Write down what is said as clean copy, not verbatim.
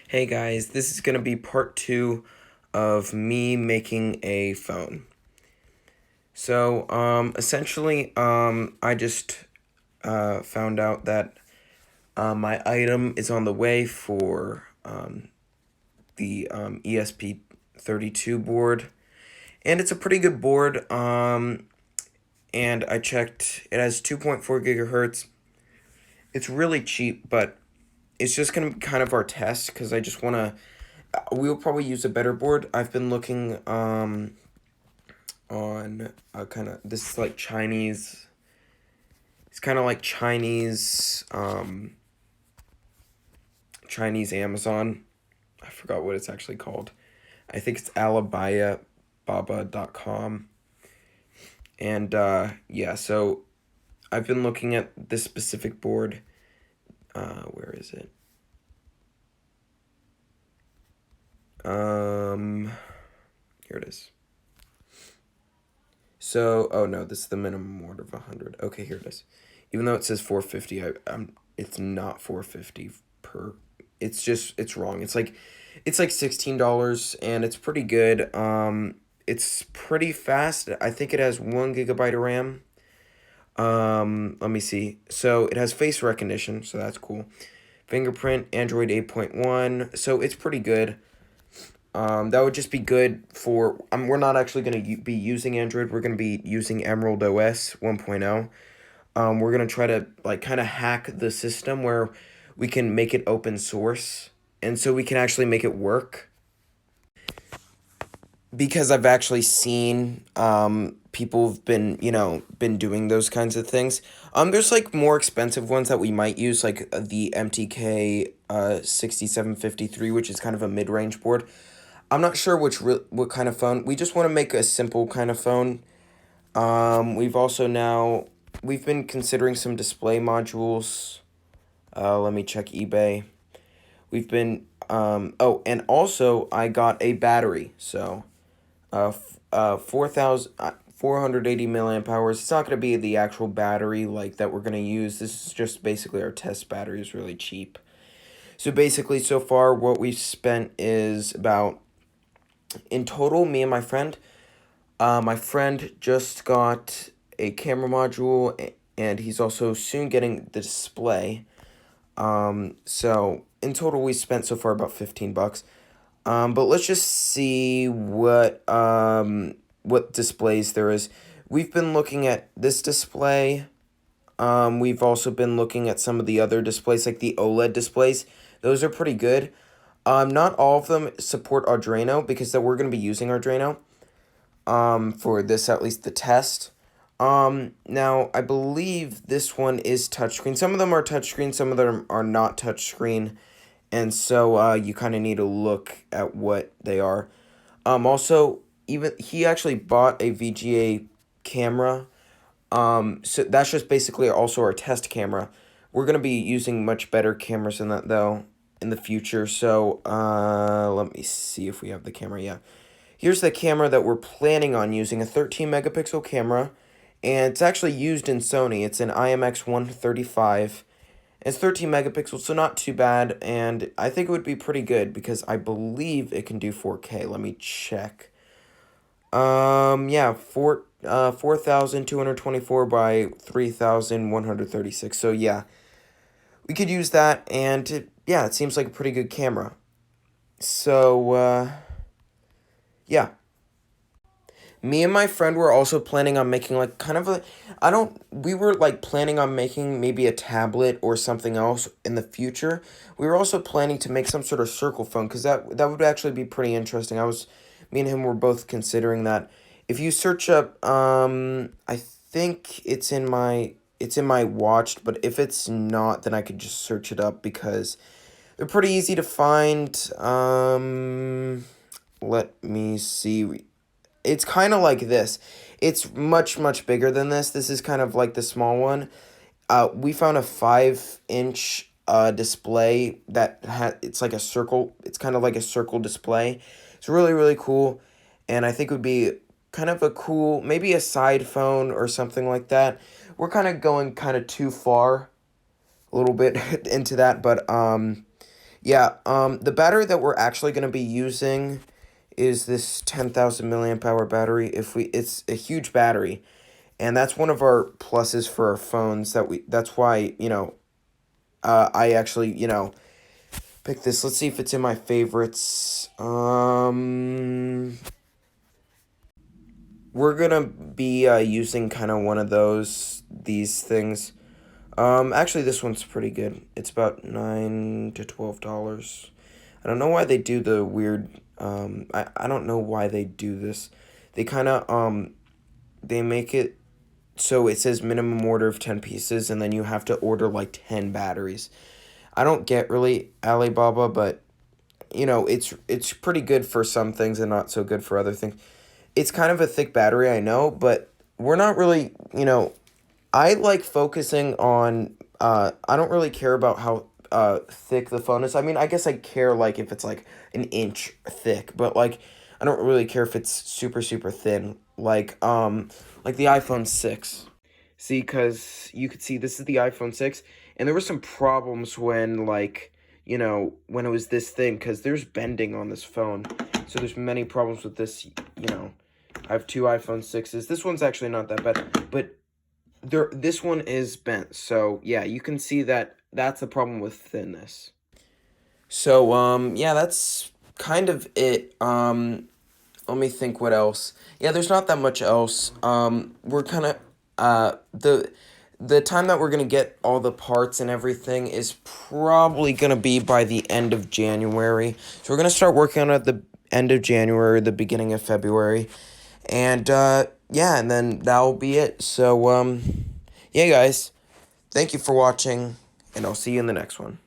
Hey guys, this is going to be part two of me making a phone. Essentially, I just found out that my item is on the way for the ESP32 board, and it's a pretty good board. And I checked, it has 2.4 gigahertz. It's really cheap, but it's just gonna be kind of our test because I just wanna. We'll probably use a better board. I've been looking on kind of this is like Chinese. It's kind of like Chinese Amazon. I forgot what it's actually called. I think it's alibaba.com. And yeah, so I've been looking at this specific board. Where is it? Here it is. So, oh no, this is the minimum order of 100. Okay, here it is. Even though it says 450, it's not 450 per. It's wrong. It's like $16 and it's pretty good. It's pretty fast. I think it has 1 gigabyte of RAM. Let me see. So it has face recognition, so that's cool. Fingerprint, Android 8.1. So it's pretty good. That would just be good for. We're not actually going to be using Android. We're going to be using Emerald OS 1.0. We're going to try to like kind of hack the system where we can make it open source, and so we can actually make it work. Because I've actually seen people have been doing those kinds of things. There's like more expensive ones that we might use, like the MTK 6753, which is kind of a mid range board. I'm not sure what kind of phone. We just want to make a simple kind of phone. We've been considering some display modules. Let me check eBay. We've been oh, and also I got a battery. So 480 milliamp hours. It's not going to be the actual battery like that we're going to use. This is just basically our test battery. Is really cheap. So basically, so far, what we've spent is about, in total, me and my friend just got a camera module, and he's also soon getting the display. So in total, we spent so far about $15. But let's just see what displays there is. We've been looking at this display. We've also been looking at some of the other displays, like the OLED displays. Those are pretty good. Not all of them support Arduino because that we're going to be using Arduino. For this, at least the test. Now I believe this one is touchscreen. Some of them are touchscreen, some of them are not touchscreen, and so you kind of need to look at what they are. Also, even he actually bought a VGA camera. So that's just basically also our test camera. We're gonna be using much better cameras than that though in the future. So let me see if we have the camera. Yeah, here's the camera that we're planning on using, a 13 megapixel camera, and it's actually used in Sony. It's an IMX135. It's 13 megapixels, so not too bad, and I think it would be pretty good because I believe it can do 4K. Let me check. Yeah, 4,224 by 3,136. So yeah, we could use that, and yeah, it seems like a pretty good camera. So yeah, me and my friend were also planning on making like kind of a, I don't, we were like planning on making maybe a tablet or something else in the future. We were also planning to make some sort of circle phone because that would actually be pretty interesting. Me and him were both considering that. If you search up, I think it's in my watched, but if it's not, then I could just search it up because they're pretty easy to find. Let me see. It's kind of like this. It's much, much bigger than this. This is kind of like the small one. We found a 5-inch display it's like a circle. It's kind of like a circle display. It's really, really cool. And I think it would be kind of a cool, maybe a side phone or something like that. We're kind of going kind of too far a little bit into that. But Yeah, the battery that we're actually going to be using is this 10,000 milliamp hour battery. It's a huge battery, and that's one of our pluses for our phones that's why, I actually, pick this. Let's see if it's in my favorites. We're gonna be using kind of one of these things. Actually, this one's pretty good. It's about $9 to $12. I don't know why they do the weird. I don't know why they do this. They kind of they make it so it says minimum order of 10 pieces, and then you have to order like 10 batteries. I don't get really Alibaba, but it's pretty good for some things and not so good for other things. It's kind of a thick battery, I know, but we're not really, I like focusing on I don't really care about how thick the phone is. I mean, I guess I care like if it's like an inch thick, but like I don't really care if it's super super thin. Like the iPhone 6. See, cuz you could see this is the iPhone 6, and there were some problems when when it was this thing, cuz there's bending on this phone. So there's many problems with this, I have two iPhone 6s. This one's actually not that bad, but this one is bent. So, yeah, you can see that that's the problem with thinness. So, yeah, that's kind of it. Let me think what else. Yeah, there's not that much else. We're kind of the time that we're going to get all the parts and everything is probably going to be by the end of January. So we're going to start working on it at the end of January, the beginning of February. And yeah, and then that'll be it. So yeah, guys, thank you for watching, and I'll see you in the next one.